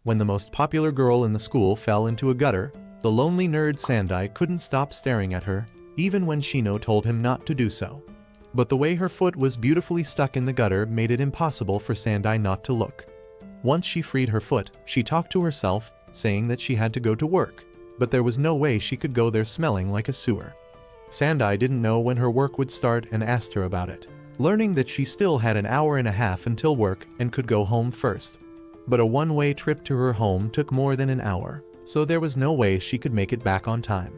When the most popular girl in the school fell into a gutter, the lonely nerd Sandai couldn't stop staring at her, even when Shino told him not to do so. But the way her foot was beautifully stuck in the gutter made it impossible for Sandai not to look. Once she freed her foot, she talked to herself, saying that she had to go to work, but there was no way she could go there smelling like a sewer. Sandai didn't know when her work would start and asked her about it, learning that she still had an hour and a half until work and could go home first. But a one-way trip to her home took more than an hour, so there was no way she could make it back on time.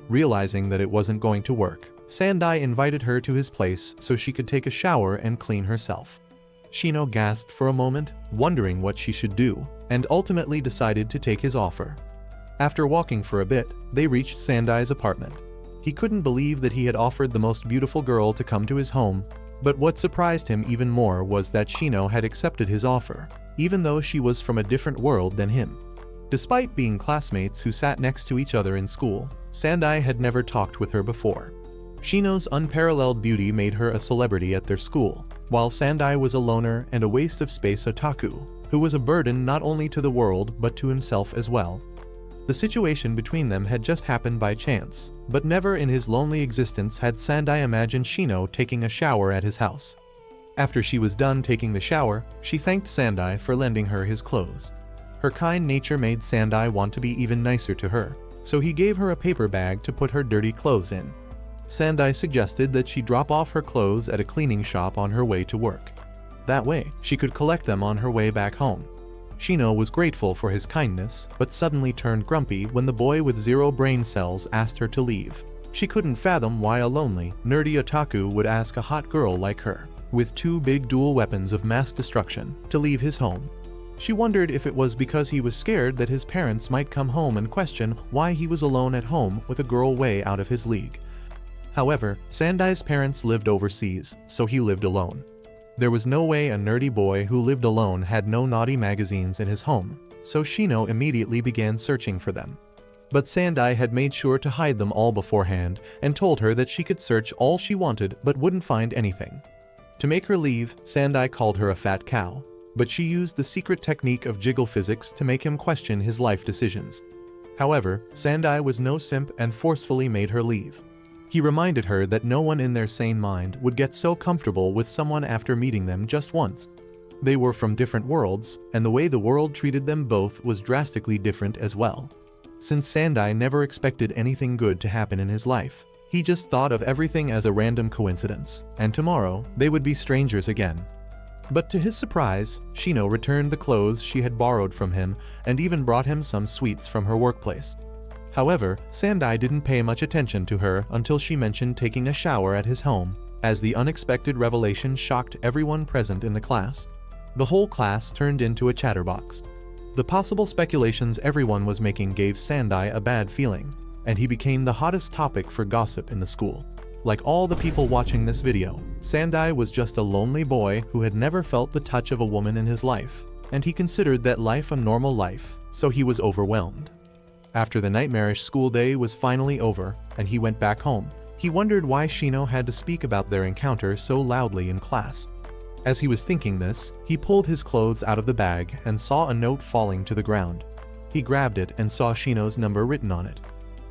Realizing that it wasn't going to work, Sandai invited her to his place so she could take a shower and clean herself. Shino gasped for a moment, wondering what she should do, and ultimately decided to take his offer. After walking for a bit, they reached Sandai's apartment. He couldn't believe that he had offered the most beautiful girl to come to his home, but what surprised him even more was that Shino had accepted his offer, even though she was from a different world than him. Despite being classmates who sat next to each other in school, Sandai had never talked with her before. Shino's unparalleled beauty made her a celebrity at their school, while Sandai was a loner and a waste of space otaku, who was a burden not only to the world but to himself as well. The situation between them had just happened by chance, but never in his lonely existence had Sandai imagined Shino taking a shower at his house. After she was done taking the shower, she thanked Sandai for lending her his clothes. Her kind nature made Sandai want to be even nicer to her, so he gave her a paper bag to put her dirty clothes in. Sandai suggested that she drop off her clothes at a cleaning shop on her way to work. That way, she could collect them on her way back home. Shino was grateful for his kindness, but suddenly turned grumpy when the boy with 0 brain cells asked her to leave. She couldn't fathom why a lonely, nerdy otaku would ask a hot girl like her, with 2 big dual weapons of mass destruction, to leave his home. She wondered if it was because he was scared that his parents might come home and question why he was alone at home with a girl way out of his league. However, Sandai's parents lived overseas, so he lived alone. There was no way a nerdy boy who lived alone had no naughty magazines in his home, so Shino immediately began searching for them. But Sandai had made sure to hide them all beforehand and told her that she could search all she wanted but wouldn't find anything. To make her leave, Sandai called her a fat cow, but she used the secret technique of jiggle physics to make him question his life decisions. However, Sandai was no simp and forcefully made her leave. He reminded her that no one in their sane mind would get so comfortable with someone after meeting them just once. They were from different worlds, and the way the world treated them both was drastically different as well. Since Sandai never expected anything good to happen in his life, he just thought of everything as a random coincidence, and tomorrow they would be strangers again. But to his surprise, Shino returned the clothes she had borrowed from him and even brought him some sweets from her workplace. However, Sandai didn't pay much attention to her until she mentioned taking a shower at his home, as the unexpected revelation shocked everyone present in the class. The whole class turned into a chatterbox. The possible speculations everyone was making gave Sandai a bad feeling, and he became the hottest topic for gossip in the school. Like all the people watching this video, Sandai was just a lonely boy who had never felt the touch of a woman in his life, and he considered that life a normal life, so he was overwhelmed. After the nightmarish school day was finally over and he went back home, he wondered why Shino had to speak about their encounter so loudly in class. As he was thinking this, he pulled his clothes out of the bag and saw a note falling to the ground. He grabbed it and saw Shino's number written on it.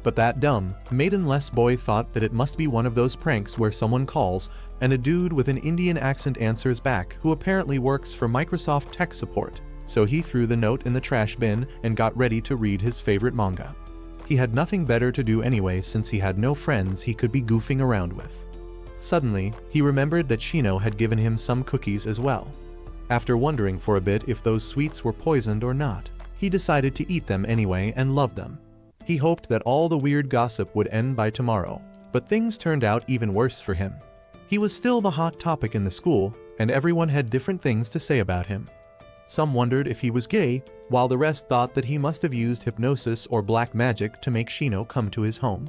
But that dumb, maidenless boy thought that it must be one of those pranks where someone calls and a dude with an Indian accent answers back who apparently works for Microsoft tech support. So he threw the note in the trash bin and got ready to read his favorite manga. He had nothing better to do anyway since he had no friends he could be goofing around with. Suddenly, he remembered that Shino had given him some cookies as well. After wondering for a bit if those sweets were poisoned or not, he decided to eat them anyway and love them. He hoped that all the weird gossip would end by tomorrow, but things turned out even worse for him. He was still the hot topic in the school, and everyone had different things to say about him. Some wondered if he was gay, while the rest thought that he must have used hypnosis or black magic to make Shino come to his home.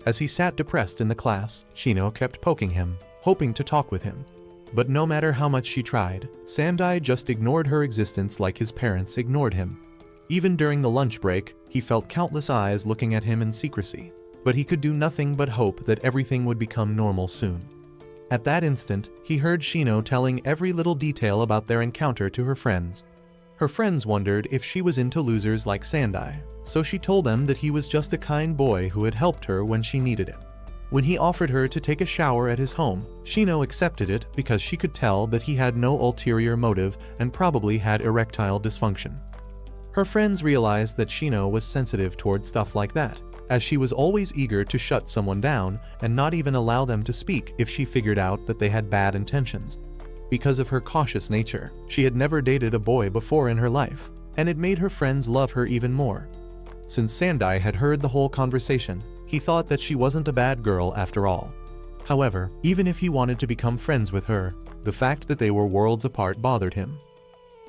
As he sat depressed in the class, Shino kept poking him, hoping to talk with him. But no matter how much she tried, Sandai just ignored her existence like his parents ignored him. Even during the lunch break, he felt countless eyes looking at him in secrecy, but he could do nothing but hope that everything would become normal soon. At that instant, he heard Shino telling every little detail about their encounter to her friends. Her friends wondered if she was into losers like Sandai, so she told them that he was just a kind boy who had helped her when she needed it. When he offered her to take a shower at his home, Shino accepted it because she could tell that he had no ulterior motive and probably had erectile dysfunction. Her friends realized that Shino was sensitive toward stuff like that, as she was always eager to shut someone down and not even allow them to speak if she figured out that they had bad intentions. Because of her cautious nature, she had never dated a boy before in her life, and it made her friends love her even more. Since Sandai had heard the whole conversation, he thought that she wasn't a bad girl after all. However, even if he wanted to become friends with her, the fact that they were worlds apart bothered him.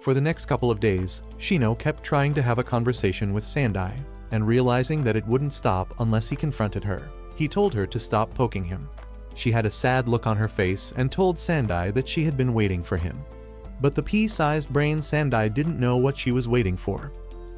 For the next couple of days, Shino kept trying to have a conversation with Sandai, and realizing that it wouldn't stop unless he confronted her, he told her to stop poking him. She had a sad look on her face and told Sandai that she had been waiting for him. But the pea-sized brain Sandai didn't know what she was waiting for.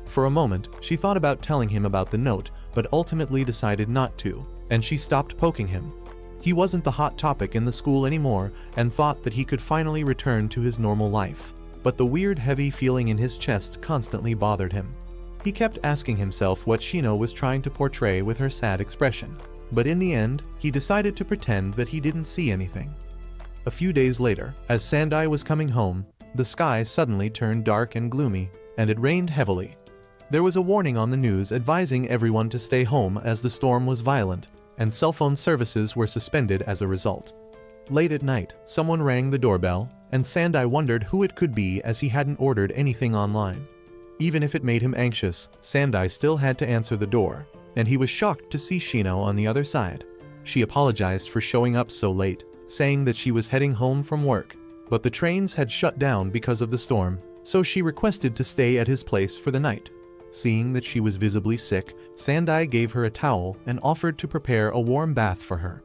For a moment, she thought about telling him about the note, but ultimately decided not to, and she stopped poking him. He wasn't the hot topic in the school anymore and thought that he could finally return to his normal life. But the weird heavy feeling in his chest constantly bothered him. He kept asking himself what Shino was trying to portray with her sad expression, but in the end, he decided to pretend that he didn't see anything. A few days later, as Sandai was coming home, the sky suddenly turned dark and gloomy, and it rained heavily. There was a warning on the news advising everyone to stay home as the storm was violent, and cell phone services were suspended as a result. Late at night, someone rang the doorbell, and Sandai wondered who it could be as he hadn't ordered anything online. Even if it made him anxious, Sandai still had to answer the door, and he was shocked to see Shino on the other side. She apologized for showing up so late, saying that she was heading home from work, but the trains had shut down because of the storm, so she requested to stay at his place for the night. Seeing that she was visibly sick, Sandai gave her a towel and offered to prepare a warm bath for her.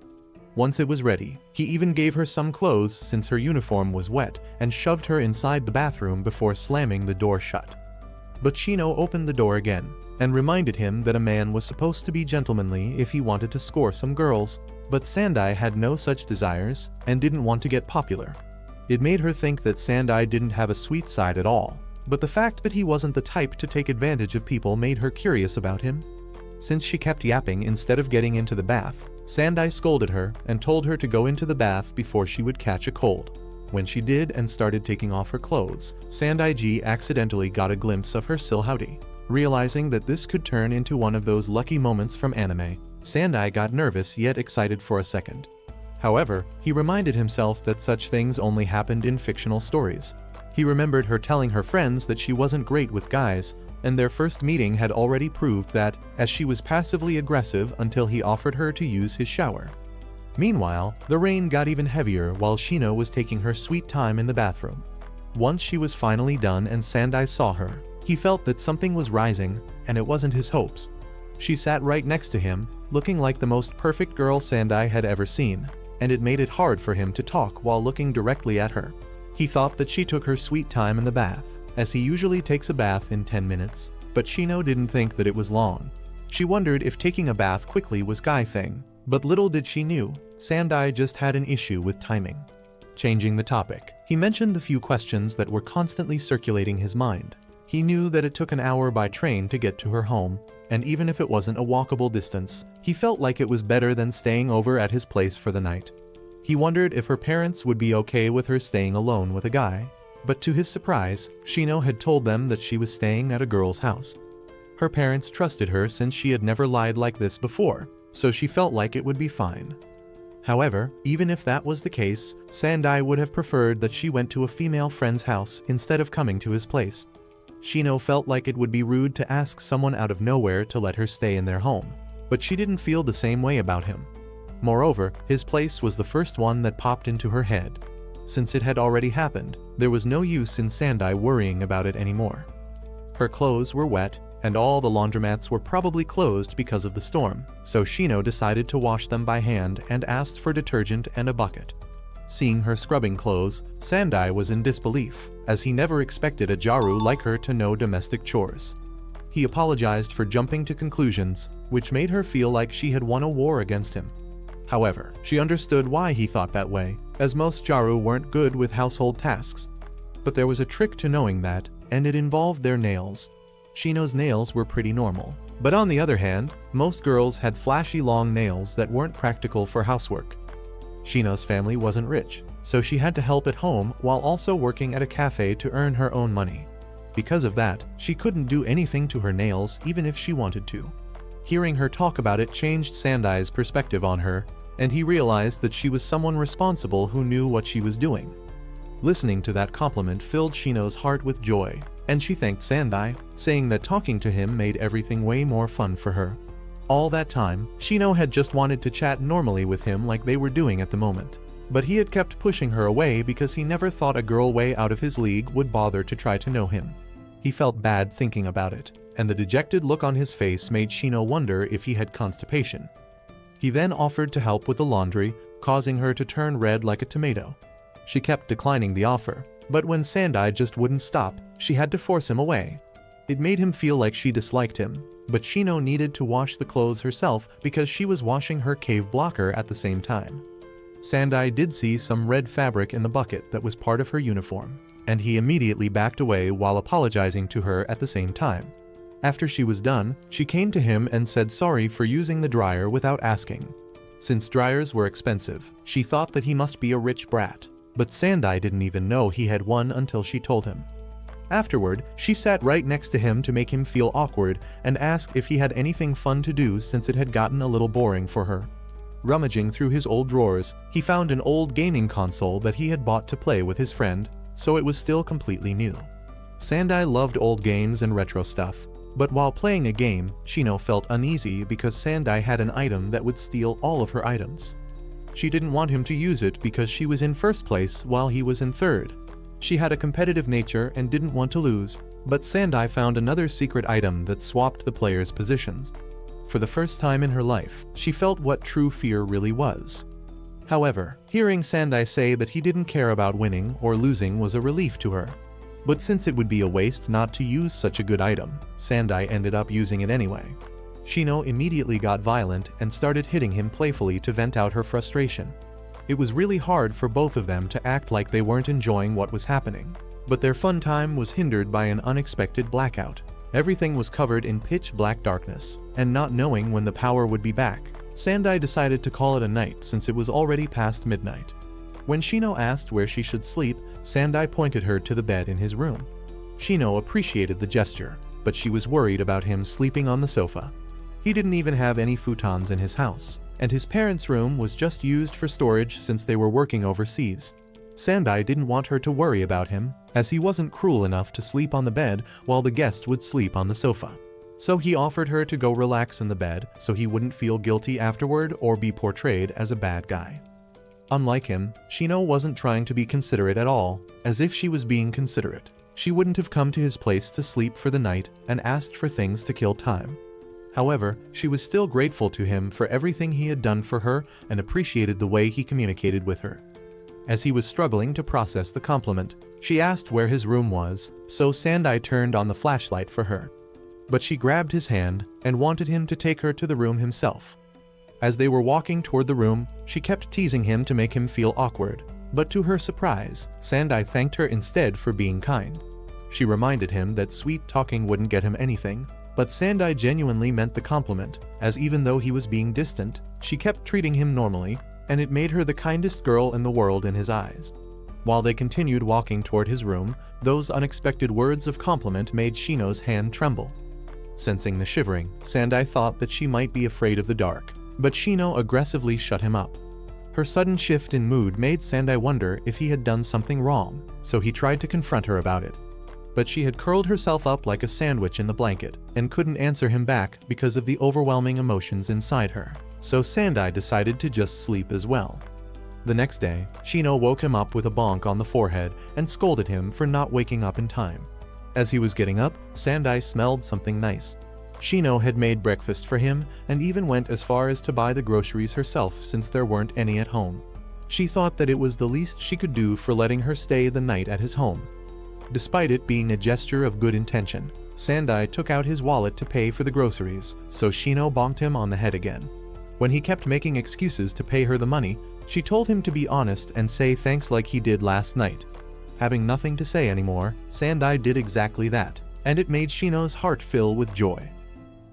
Once it was ready, he even gave her some clothes since her uniform was wet and shoved her inside the bathroom before slamming the door shut. But Shino opened the door again and reminded him that a man was supposed to be gentlemanly if he wanted to score some girls, but Sandai had no such desires and didn't want to get popular. It made her think that Sandai didn't have a sweet side at all, but the fact that he wasn't the type to take advantage of people made her curious about him. Since she kept yapping instead of getting into the bath, Sandai scolded her and told her to go into the bath before she would catch a cold. When she did and started taking off her clothes, Sandai accidentally got a glimpse of her silhouette. Realizing that this could turn into one of those lucky moments from anime, Sandai got nervous yet excited for a second. However, he reminded himself that such things only happened in fictional stories. He remembered her telling her friends that she wasn't great with guys, and their first meeting had already proved that, as she was passively aggressive until he offered her to use his shower. Meanwhile, the rain got even heavier while Shino was taking her sweet time in the bathroom. Once she was finally done and Sandai saw her, he felt that something was rising, and it wasn't his hopes. She sat right next to him, looking like the most perfect girl Sandai had ever seen, and it made it hard for him to talk while looking directly at her. He thought that she took her sweet time in the bath, as he usually takes a bath in 10 minutes, but Shino didn't think that it was long. She wondered if taking a bath quickly was guy thing, but little did she knew, Sandai just had an issue with timing. Changing the topic, he mentioned the few questions that were constantly circulating his mind. He knew that it took an hour by train to get to her home, and even if it wasn't a walkable distance, he felt like it was better than staying over at his place for the night. He wondered if her parents would be okay with her staying alone with a guy, but to his surprise, Shino had told them that she was staying at a girl's house. Her parents trusted her since she had never lied like this before, so she felt like it would be fine. However, even if that was the case, Sandai would have preferred that she went to a female friend's house instead of coming to his place. Shino felt like it would be rude to ask someone out of nowhere to let her stay in their home, but she didn't feel the same way about him. Moreover, his place was the first one that popped into her head. Since it had already happened, there was no use in Sandai worrying about it anymore. Her clothes were wet, and all the laundromats were probably closed because of the storm, so Shino decided to wash them by hand and asked for detergent and a bucket. Seeing her scrubbing clothes, Sandai was in disbelief, as he never expected a Jaru like her to know domestic chores. He apologized for jumping to conclusions, which made her feel like she had won a war against him. However, she understood why he thought that way, as most Jaru weren't good with household tasks. But there was a trick to knowing that, and it involved their nails. Shino's nails were pretty normal. But on the other hand, most girls had flashy long nails that weren't practical for housework. Shino's family wasn't rich, so she had to help at home while also working at a cafe to earn her own money. Because of that, she couldn't do anything to her nails even if she wanted to. Hearing her talk about it changed Sandai's perspective on her, and he realized that she was someone responsible who knew what she was doing. Listening to that compliment filled Shino's heart with joy, and she thanked Sandai, saying that talking to him made everything way more fun for her. All that time, Shino had just wanted to chat normally with him like they were doing at the moment. But he had kept pushing her away because he never thought a girl way out of his league would bother to try to know him. He felt bad thinking about it, and the dejected look on his face made Shino wonder if he had constipation. He then offered to help with the laundry, causing her to turn red like a tomato. She kept declining the offer, but when Sandai just wouldn't stop, she had to force him away. It made him feel like she disliked him, but Shino needed to wash the clothes herself because she was washing her cave blocker at the same time. Sandai did see some red fabric in the bucket that was part of her uniform, and he immediately backed away while apologizing to her at the same time. After she was done, she came to him and said sorry for using the dryer without asking. Since dryers were expensive, she thought that he must be a rich brat, but Sandai didn't even know he had one until she told him. Afterward, she sat right next to him to make him feel awkward and asked if he had anything fun to do since it had gotten a little boring for her. Rummaging through his old drawers, he found an old gaming console that he had bought to play with his friend, so it was still completely new. Sandai loved old games and retro stuff, but while playing a game, Shino felt uneasy because Sandai had an item that would steal all of her items. She didn't want him to use it because she was in first place while he was in third. She had a competitive nature and didn't want to lose, but Sandai found another secret item that swapped the players' positions. For the first time in her life, she felt what true fear really was. However, hearing Sandai say that he didn't care about winning or losing was a relief to her. But since it would be a waste not to use such a good item, Sandai ended up using it anyway. Shino immediately got violent and started hitting him playfully to vent out her frustration. It was really hard for both of them to act like they weren't enjoying what was happening, but their fun time was hindered by an unexpected blackout. Everything was covered in pitch black darkness, and not knowing when the power would be back, Sandai decided to call it a night since it was already past midnight. When Shino asked where she should sleep, Sandai pointed her to the bed in his room. Shino appreciated the gesture, but she was worried about him sleeping on the sofa. He didn't even have any futons in his house, and his parents' room was just used for storage since they were working overseas. Sandai didn't want her to worry about him, as he wasn't cruel enough to sleep on the bed while the guest would sleep on the sofa. So he offered her to go relax in the bed so he wouldn't feel guilty afterward or be portrayed as a bad guy. Unlike him, Shino wasn't trying to be considerate at all, as if she was being considerate. She wouldn't have come to his place to sleep for the night and asked for things to kill time. However, she was still grateful to him for everything he had done for her and appreciated the way he communicated with her. As he was struggling to process the compliment, she asked where his room was, so Sandai turned on the flashlight for her. But she grabbed his hand and wanted him to take her to the room himself. As they were walking toward the room, she kept teasing him to make him feel awkward, but to her surprise, Sandai thanked her instead for being kind. She reminded him that sweet talking wouldn't get him anything, but Sandai genuinely meant the compliment, as even though he was being distant, she kept treating him normally, and it made her the kindest girl in the world in his eyes. While they continued walking toward his room, those unexpected words of compliment made Shino's hand tremble. Sensing the shivering, Sandai thought that she might be afraid of the dark, but Shino aggressively shut him up. Her sudden shift in mood made Sandai wonder if he had done something wrong, so he tried to confront her about it. But she had curled herself up like a sandwich in the blanket and couldn't answer him back because of the overwhelming emotions inside her. So Sandai decided to just sleep as well. The next day, Shino woke him up with a bonk on the forehead and scolded him for not waking up in time. As he was getting up, Sandai smelled something nice. Shino had made breakfast for him and even went as far as to buy the groceries herself since there weren't any at home. She thought that it was the least she could do for letting her stay the night at his home. Despite it being a gesture of good intention, Sandai took out his wallet to pay for the groceries, so Shino bonked him on the head again. When he kept making excuses to pay her the money, she told him to be honest and say thanks like he did last night. Having nothing to say anymore, Sandai did exactly that, and it made Shino's heart fill with joy.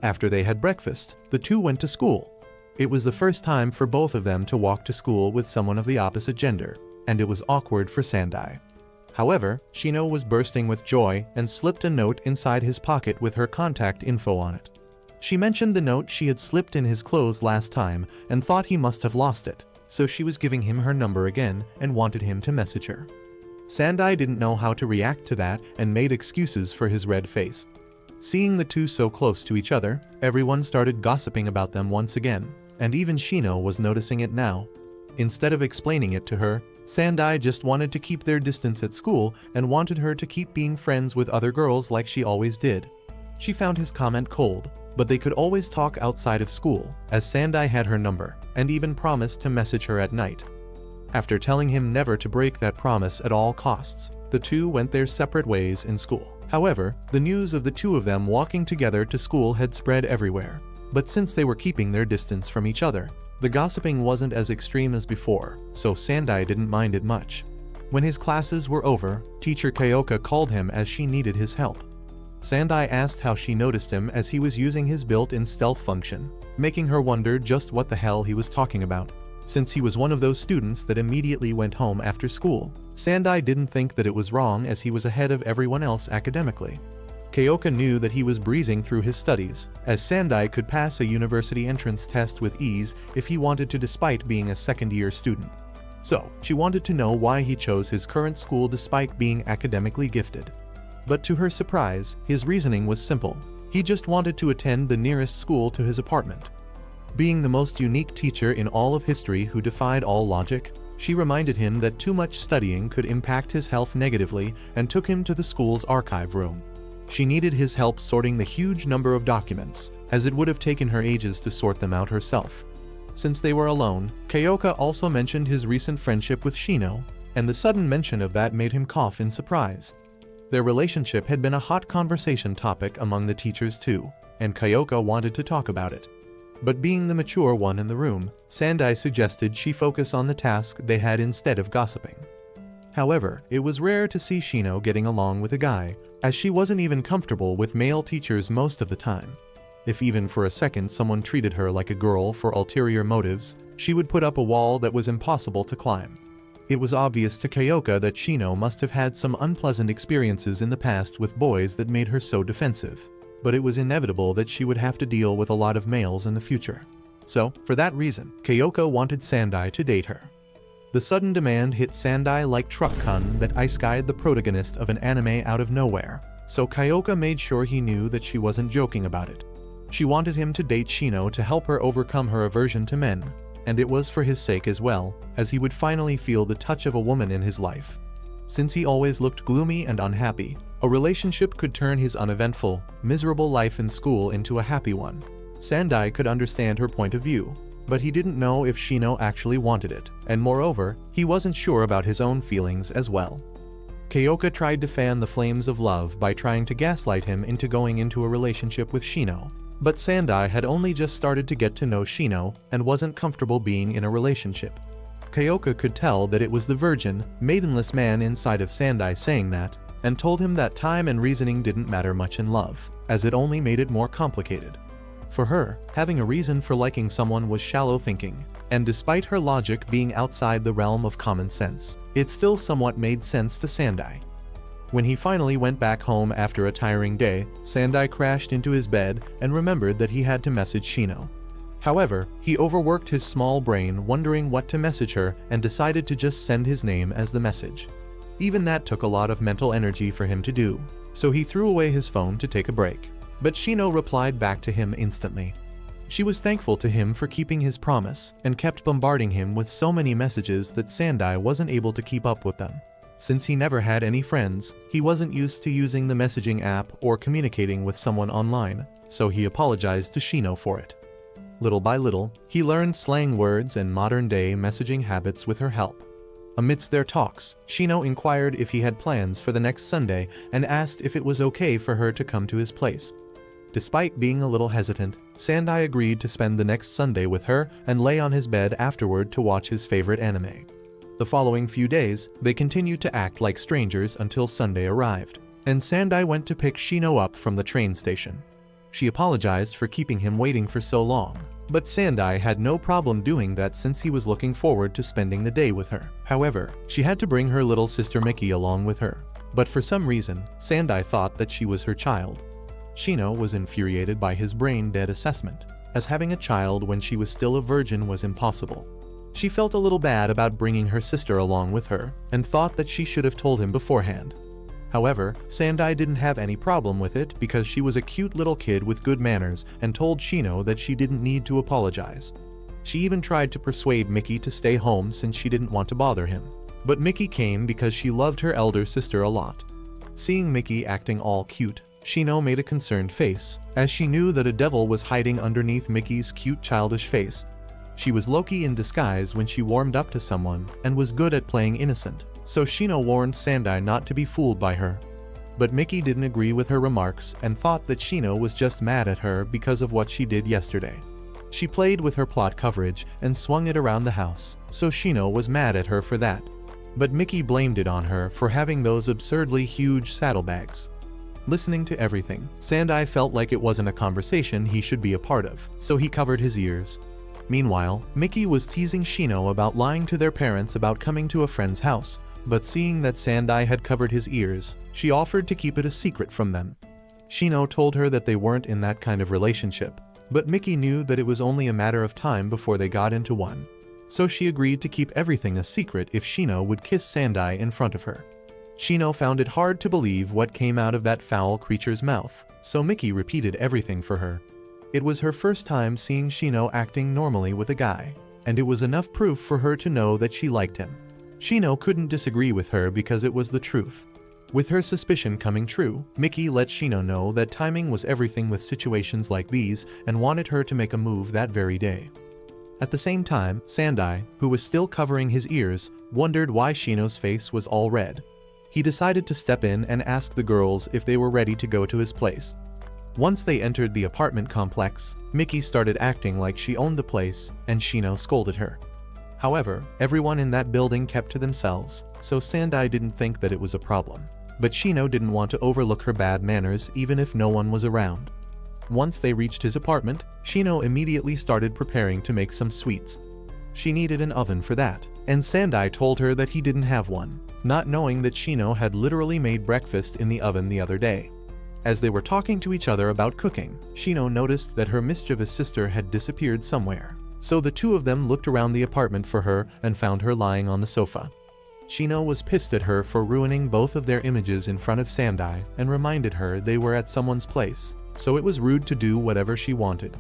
After they had breakfast, the two went to school. It was the first time for both of them to walk to school with someone of the opposite gender, and it was awkward for Sandai. However, Shino was bursting with joy and slipped a note inside his pocket with her contact info on it. She mentioned the note she had slipped in his clothes last time and thought he must have lost it, so she was giving him her number again and wanted him to message her. Sandai didn't know how to react to that and made excuses for his red face. Seeing the two so close to each other, everyone started gossiping about them once again, and even Shino was noticing it now. Instead of explaining it to her, Sandai just wanted to keep their distance at school and wanted her to keep being friends with other girls like she always did. She found his comment cold, but they could always talk outside of school, as Sandai had her number, and even promised to message her at night. After telling him never to break that promise at all costs, the two went their separate ways in school. However, the news of the two of them walking together to school had spread everywhere. But since they were keeping their distance from each other, the gossiping wasn't as extreme as before, so Sandai didn't mind it much. When his classes were over, teacher Kyoka called him as she needed his help. Sandai asked how she noticed him as he was using his built-in stealth function, making her wonder just what the hell he was talking about. Since he was one of those students that immediately went home after school, Sandai didn't think that it was wrong as he was ahead of everyone else academically. Kyoka knew that he was breezing through his studies, as Sandai could pass a university entrance test with ease if he wanted to despite being a second-year student. So, she wanted to know why he chose his current school despite being academically gifted. But to her surprise, his reasoning was simple. He just wanted to attend the nearest school to his apartment. Being the most unique teacher in all of history who defied all logic, she reminded him that too much studying could impact his health negatively and took him to the school's archive room. She needed his help sorting the huge number of documents, as it would have taken her ages to sort them out herself. Since they were alone, Kyoka also mentioned his recent friendship with Shino, and the sudden mention of that made him cough in surprise. Their relationship had been a hot conversation topic among the teachers too, and Kyoka wanted to talk about it. But being the mature one in the room, Sandai suggested she focus on the task they had instead of gossiping. However, it was rare to see Shino getting along with a guy, as she wasn't even comfortable with male teachers most of the time. If even for a second someone treated her like a girl for ulterior motives, she would put up a wall that was impossible to climb. It was obvious to Kyoka that Shino must have had some unpleasant experiences in the past with boys that made her so defensive, but it was inevitable that she would have to deal with a lot of males in the future. So, for that reason, Kyoka wanted Sandai to date her. The sudden demand hit Sandai like truck kun that ice-guyed the protagonist of an anime out of nowhere, so Kyoka made sure he knew that she wasn't joking about it. She wanted him to date Shino to help her overcome her aversion to men, and it was for his sake as well, as he would finally feel the touch of a woman in his life. Since he always looked gloomy and unhappy, a relationship could turn his uneventful, miserable life in school into a happy one. Sandai could understand her point of view, but he didn't know if Shino actually wanted it, and moreover, he wasn't sure about his own feelings as well. Kyoka tried to fan the flames of love by trying to gaslight him into going into a relationship with Shino, but Sandai had only just started to get to know Shino and wasn't comfortable being in a relationship. Kyoka could tell that it was the virgin, maidenless man inside of Sandai saying that, and told him that time and reasoning didn't matter much in love, as it only made it more complicated. For her, having a reason for liking someone was shallow thinking, and despite her logic being outside the realm of common sense, it still somewhat made sense to Sandai. When he finally went back home after a tiring day, Sandai crashed into his bed and remembered that he had to message Shino. However, he overworked his small brain wondering what to message her and decided to just send his name as the message. Even that took a lot of mental energy for him to do, so he threw away his phone to take a break. But Shino replied back to him instantly. She was thankful to him for keeping his promise and kept bombarding him with so many messages that Sandai wasn't able to keep up with them. Since he never had any friends, he wasn't used to using the messaging app or communicating with someone online, so he apologized to Shino for it. Little by little, he learned slang words and modern-day messaging habits with her help. Amidst their talks, Shino inquired if he had plans for the next Sunday and asked if it was okay for her to come to his place. Despite being a little hesitant, Sandai agreed to spend the next Sunday with her and lay on his bed afterward to watch his favorite anime. The following few days, they continued to act like strangers until Sunday arrived, and Sandai went to pick Shino up from the train station. She apologized for keeping him waiting for so long, but Sandai had no problem doing that since he was looking forward to spending the day with her. However, she had to bring her little sister Miki along with her, but for some reason, Sandai thought that she was her child. Shino was infuriated by his brain-dead assessment, as having a child when she was still a virgin was impossible. She felt a little bad about bringing her sister along with her, and thought that she should have told him beforehand. However, Sandai didn't have any problem with it because she was a cute little kid with good manners and told Shino that she didn't need to apologize. She even tried to persuade Miki to stay home since she didn't want to bother him. But Miki came because she loved her elder sister a lot. Seeing Miki acting all cute, Shino made a concerned face, as she knew that a devil was hiding underneath Miki's cute childish face. She was Loki in disguise when she warmed up to someone and was good at playing innocent, so Shino warned Sandai not to be fooled by her. But Miki didn't agree with her remarks and thought that Shino was just mad at her because of what she did yesterday. She played with her plot coverage and swung it around the house, so Shino was mad at her for that. But Miki blamed it on her for having those absurdly huge saddlebags. Listening to everything, Sandai felt like it wasn't a conversation he should be a part of, so he covered his ears. Meanwhile, Miki was teasing Shino about lying to their parents about coming to a friend's house, but seeing that Sandai had covered his ears, she offered to keep it a secret from them. Shino told her that they weren't in that kind of relationship, but Miki knew that it was only a matter of time before they got into one. So she agreed to keep everything a secret if Shino would kiss Sandai in front of her. Shino found it hard to believe what came out of that foul creature's mouth, so Miki repeated everything for her. It was her first time seeing Shino acting normally with a guy, and it was enough proof for her to know that she liked him. Shino couldn't disagree with her because it was the truth. With her suspicion coming true, Miki let Shino know that timing was everything with situations like these and wanted her to make a move that very day. At the same time, Sandai, who was still covering his ears, wondered why Shino's face was all red. He decided to step in and ask the girls if they were ready to go to his place. Once they entered the apartment complex, Miki started acting like she owned the place, and Shino scolded her. However, everyone in that building kept to themselves, so Sandai didn't think that it was a problem. But Shino didn't want to overlook her bad manners even if no one was around. Once they reached his apartment, Shino immediately started preparing to make some sweets. She needed an oven for that, and Sandai told her that he didn't have one, not knowing that Shino had literally made breakfast in the oven the other day. As they were talking to each other about cooking, Shino noticed that her mischievous sister had disappeared somewhere, so the two of them looked around the apartment for her and found her lying on the sofa. Shino was pissed at her for ruining both of their images in front of Sandai and reminded her they were at someone's place, so it was rude to do whatever she wanted.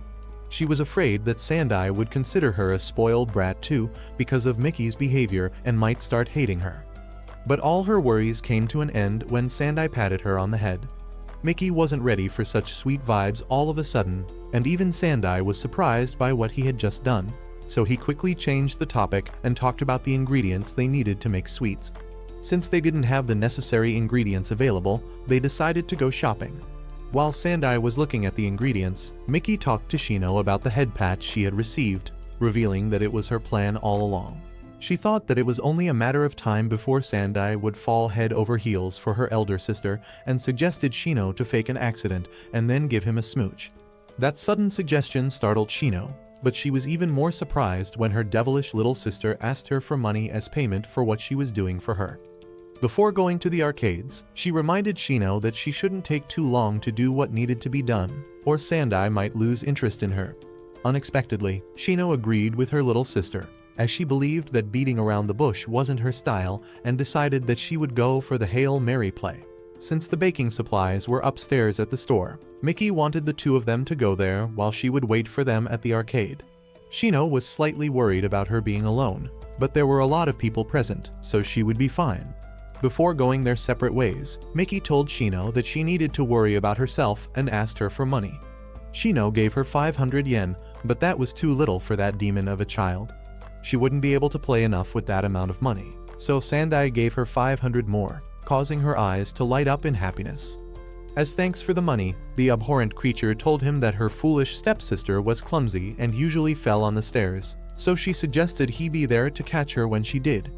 She was afraid that Sandai would consider her a spoiled brat too because of Miki's behavior and might start hating her. But all her worries came to an end when Sandai patted her on the head. Miki wasn't ready for such sweet vibes all of a sudden, and even Sandai was surprised by what he had just done, so he quickly changed the topic and talked about the ingredients they needed to make sweets. Since they didn't have the necessary ingredients available, they decided to go shopping. While Sandai was looking at the ingredients, Miki talked to Shino about the head patch she had received, revealing that it was her plan all along. She thought that it was only a matter of time before Sandai would fall head over heels for her elder sister and suggested Shino to fake an accident and then give him a smooch. That sudden suggestion startled Shino, but she was even more surprised when her devilish little sister asked her for money as payment for what she was doing for her. Before going to the arcades, she reminded Shino that she shouldn't take too long to do what needed to be done, or Sandai might lose interest in her. Unexpectedly, Shino agreed with her little sister, as she believed that beating around the bush wasn't her style and decided that she would go for the Hail Mary play. Since the baking supplies were upstairs at the store, Miki wanted the two of them to go there while she would wait for them at the arcade. Shino was slightly worried about her being alone, but there were a lot of people present, so she would be fine. Before going their separate ways, Miki told Shino that she needed to worry about herself and asked her for money. Shino gave her 500 yen, but that was too little for that demon of a child. She wouldn't be able to play enough with that amount of money, so Sandai gave her 500 more, causing her eyes to light up in happiness. As thanks for the money, the abhorrent creature told him that her foolish stepsister was clumsy and usually fell on the stairs, so she suggested he be there to catch her when she did.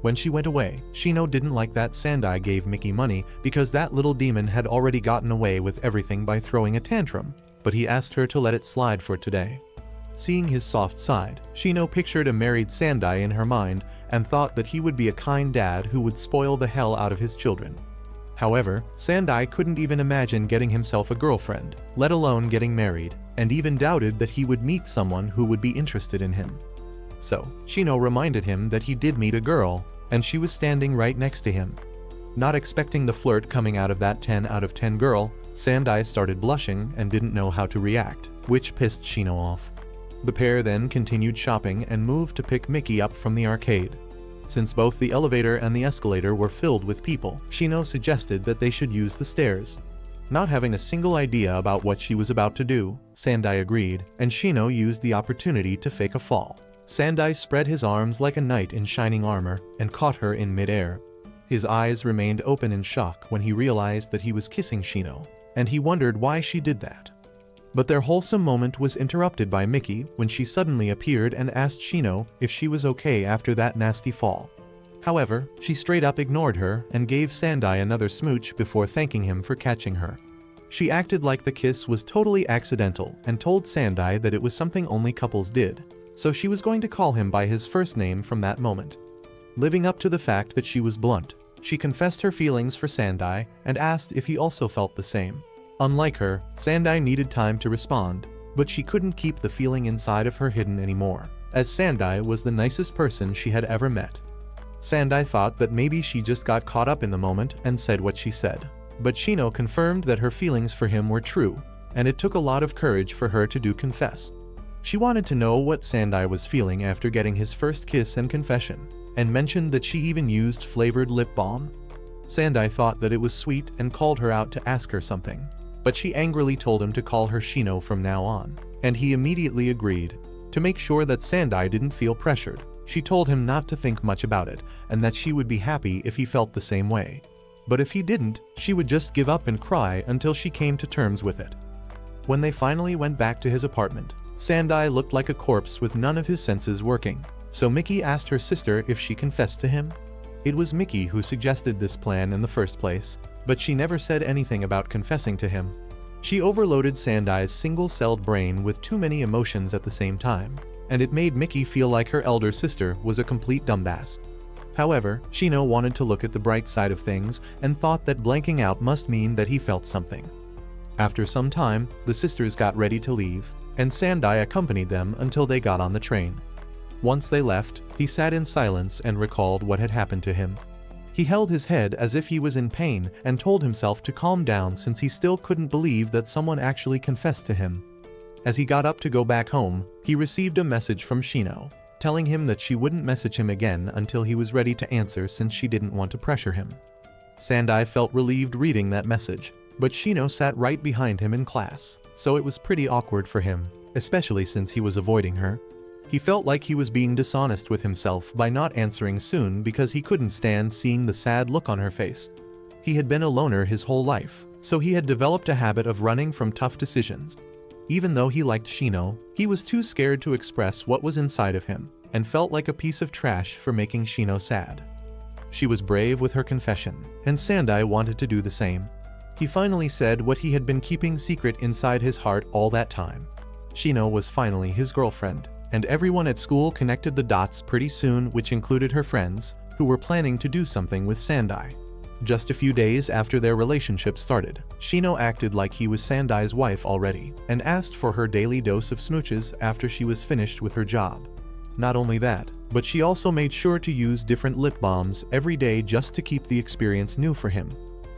When she went away, Shino didn't like that Sandai gave Mickey money because that little demon had already gotten away with everything by throwing a tantrum, but he asked her to let it slide for today. Seeing his soft side, Shino pictured a married Sandai in her mind and thought that he would be a kind dad who would spoil the hell out of his children. However, Sandai couldn't even imagine getting himself a girlfriend, let alone getting married, and even doubted that he would meet someone who would be interested in him. So, Shino reminded him that he did meet a girl, and she was standing right next to him. Not expecting the flirt coming out of that 10 out of 10 girl, Sandai started blushing and didn't know how to react, which pissed Shino off. The pair then continued shopping and moved to pick Mickey up from the arcade. Since both the elevator and the escalator were filled with people, Shino suggested that they should use the stairs. Not having a single idea about what she was about to do, Sandai agreed, and Shino used the opportunity to fake a fall. Sandai spread his arms like a knight in shining armor and caught her in mid-air. His eyes remained open in shock when he realized that he was kissing Shino, and he wondered why she did that. But their wholesome moment was interrupted by Mickey when she suddenly appeared and asked Shino if she was okay after that nasty fall. However, she straight up ignored her and gave Sandai another smooch before thanking him for catching her. She acted like the kiss was totally accidental and told Sandai that it was something only couples did, so she was going to call him by his first name from that moment. Living up to the fact that she was blunt, she confessed her feelings for Sandai and asked if he also felt the same. Unlike her, Sandai needed time to respond, but she couldn't keep the feeling inside of her hidden anymore, as Sandai was the nicest person she had ever met. Sandai thought that maybe she just got caught up in the moment and said what she said, but Shino confirmed that her feelings for him were true, and it took a lot of courage for her to confess. She wanted to know what Sandai was feeling after getting his first kiss and confession, and mentioned that she even used flavored lip balm. Sandai thought that it was sweet and called her out to ask her something, but she angrily told him to call her Shino from now on, and he immediately agreed. To make sure that Sandai didn't feel pressured, she told him not to think much about it and that she would be happy if he felt the same way. But if he didn't, she would just give up and cry until she came to terms with it. When they finally went back to his apartment, Sandai looked like a corpse with none of his senses working, so Mickey asked her sister if she confessed to him. It was Mickey who suggested this plan in the first place, but she never said anything about confessing to him. She overloaded Sandai's single-celled brain with too many emotions at the same time, and it made Mickey feel like her elder sister was a complete dumbass. However, Shino wanted to look at the bright side of things and thought that blanking out must mean that he felt something. After some time, the sisters got ready to leave, and Sandai accompanied them until they got on the train. Once they left, he sat in silence and recalled what had happened to him. He held his head as if he was in pain and told himself to calm down since he still couldn't believe that someone actually confessed to him. As he got up to go back home, he received a message from Shino, telling him that she wouldn't message him again until he was ready to answer since she didn't want to pressure him. Sandai felt relieved reading that message, but Shino sat right behind him in class, so it was pretty awkward for him, especially since he was avoiding her. He felt like he was being dishonest with himself by not answering soon because he couldn't stand seeing the sad look on her face. He had been a loner his whole life, so he had developed a habit of running from tough decisions. Even though he liked Shino, he was too scared to express what was inside of him, and felt like a piece of trash for making Shino sad. She was brave with her confession, and Sandai wanted to do the same. He finally said what he had been keeping secret inside his heart all that time. Shino was finally his girlfriend, and everyone at school connected the dots pretty soon, which included her friends, who were planning to do something with Sandai. Just a few days after their relationship started, Shino acted like he was Sandai's wife already, and asked for her daily dose of smooches after she was finished with her job. Not only that, but she also made sure to use different lip balms every day just to keep the experience new for him.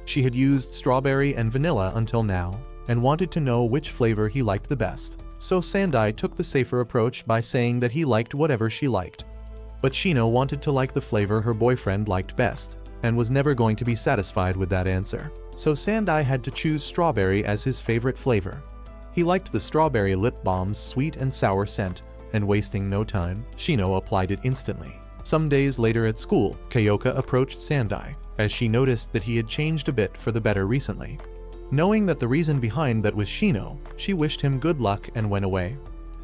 She had used strawberry and vanilla until now, and wanted to know which flavor he liked the best, so Sandai took the safer approach by saying that he liked whatever she liked. But Shino wanted to like the flavor her boyfriend liked best, and was never going to be satisfied with that answer, so Sandai had to choose strawberry as his favorite flavor. He liked the strawberry lip balm's sweet and sour scent, and wasting no time, Shino applied it instantly. Some days later at school, Kyoka approached Sandai, as she noticed that he had changed a bit for the better recently. Knowing that the reason behind that was Shino, she wished him good luck and went away.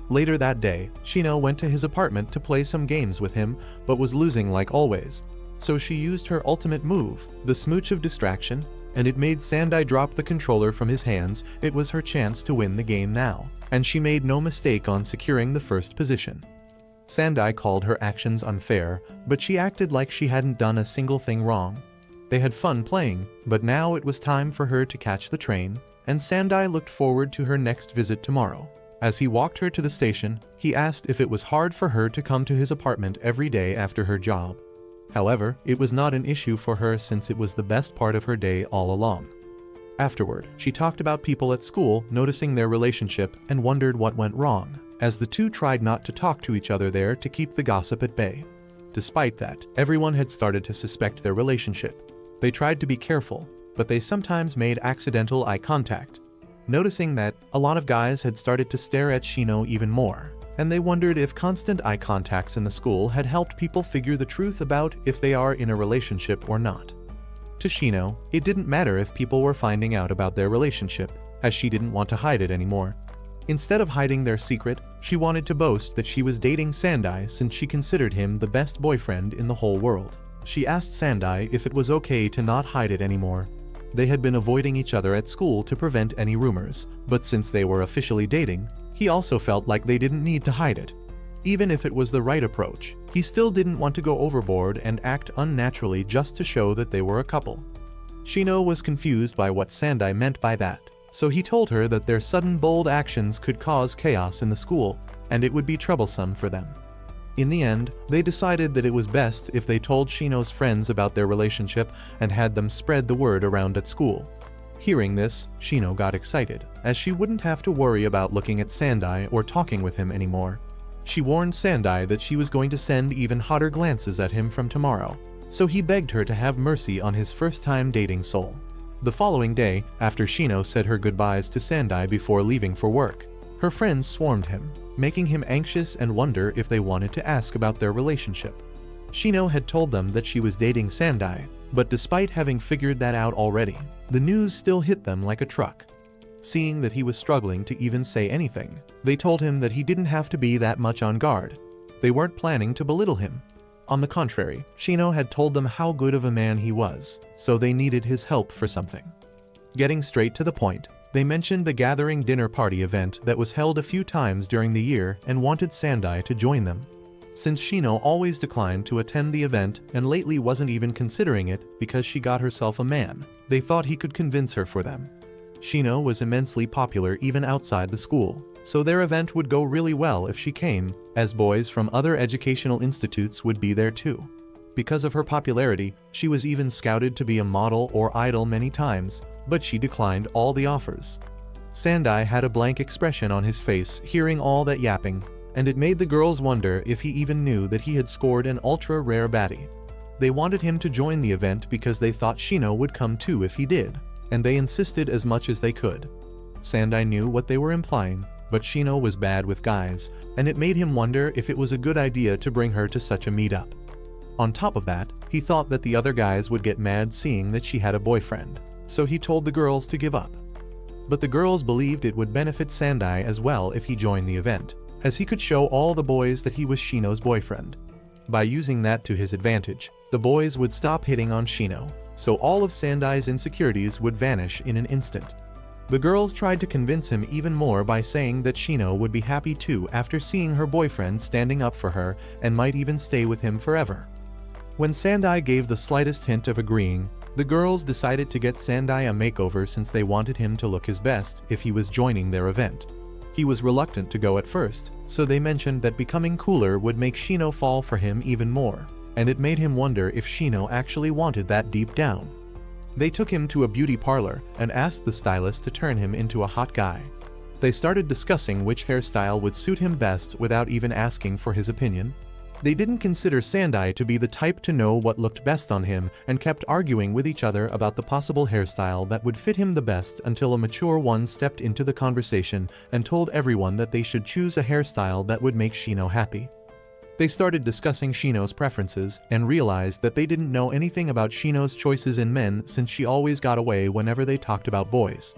Later that day, Shino went to his apartment to play some games with him, but was losing like always. so she used her ultimate move, the smooch of distraction, and it made Sandai drop the controller from his hands. It was her chance to win the game now, and she made no mistake on securing the first position. Sandai called her actions unfair, but she acted like she hadn't done a single thing wrong. They had fun playing, but now it was time for her to catch the train, and Sandai looked forward to her next visit tomorrow. As he walked her to the station, he asked if it was hard for her to come to his apartment every day after her job. However, it was not an issue for her since it was the best part of her day all along. Afterward, she talked about people at school noticing their relationship and wondered what went wrong, as the two tried not to talk to each other there to keep the gossip at bay. Despite that, everyone had started to suspect their relationship. They tried to be careful, but they sometimes made accidental eye contact, noticing that a lot of guys had started to stare at Shino even more, and they wondered if constant eye contacts in the school had helped people figure the truth about if they are in a relationship or not. To Shino, it didn't matter if people were finding out about their relationship, as she didn't want to hide it anymore. Instead of hiding their secret, she wanted to boast that she was dating Sandai since she considered him the best boyfriend in the whole world. She asked Sandai if it was okay to not hide it anymore. They had been avoiding each other at school to prevent any rumors, but since they were officially dating, he also felt like they didn't need to hide it. Even if it was the right approach, he still didn't want to go overboard and act unnaturally just to show that they were a couple. Shino was confused by what Sandai meant by that, so he told her that their sudden bold actions could cause chaos in the school, and it would be troublesome for them. In the end, they decided that it was best if they told Shino's friends about their relationship and had them spread the word around at school. Hearing this, Shino got excited, as she wouldn't have to worry about looking at Sandai or talking with him anymore. She warned Sandai that she was going to send even hotter glances at him from tomorrow, so he begged her to have mercy on his first-time dating soul. The following day, after Shino said her goodbyes to Sandai before leaving for work, her friends swarmed him, making him anxious and wonder if they wanted to ask about their relationship. Shino had told them that she was dating Sandai, but despite having figured that out already, the news still hit them like a truck. Seeing that he was struggling to even say anything, they told him that he didn't have to be that much on guard. They weren't planning to belittle him. On the contrary, Shino had told them how good of a man he was, so they needed his help for something. Getting straight to the point, they mentioned the gathering dinner party event that was held a few times during the year and wanted Sandai to join them. Since Shino always declined to attend the event and lately wasn't even considering it because she got herself a man, they thought he could convince her for them. Shino was immensely popular even outside the school, so their event would go really well if she came, as boys from other educational institutes would be there too. Because of her popularity, she was even scouted to be a model or idol many times, but she declined all the offers. Sandai had a blank expression on his face hearing all that yapping, and it made the girls wonder if he even knew that he had scored an ultra-rare baddie. They wanted him to join the event because they thought Shino would come too if he did, and they insisted as much as they could. Sandai knew what they were implying, but Shino was bad with guys, and it made him wonder if it was a good idea to bring her to such a meetup. On top of that, he thought that the other guys would get mad seeing that she had a boyfriend, so he told the girls to give up. But the girls believed it would benefit Sandai as well if he joined the event, as he could show all the boys that he was Shino's boyfriend. By using that to his advantage, the boys would stop hitting on Shino, so all of Sandai's insecurities would vanish in an instant. The girls tried to convince him even more by saying that Shino would be happy too after seeing her boyfriend standing up for her and might even stay with him forever. When Sandai gave the slightest hint of agreeing, the girls decided to get Sandai a makeover since they wanted him to look his best if he was joining their event. He was reluctant to go at first, so they mentioned that becoming cooler would make Shino fall for him even more, and it made him wonder if Shino actually wanted that deep down. They took him to a beauty parlor and asked the stylist to turn him into a hot guy. They started discussing which hairstyle would suit him best without even asking for his opinion. They didn't consider Sandai to be the type to know what looked best on him and kept arguing with each other about the possible hairstyle that would fit him the best until a mature one stepped into the conversation and told everyone that they should choose a hairstyle that would make Shino happy. They started discussing Shino's preferences and realized that they didn't know anything about Shino's choices in men since she always got away whenever they talked about boys.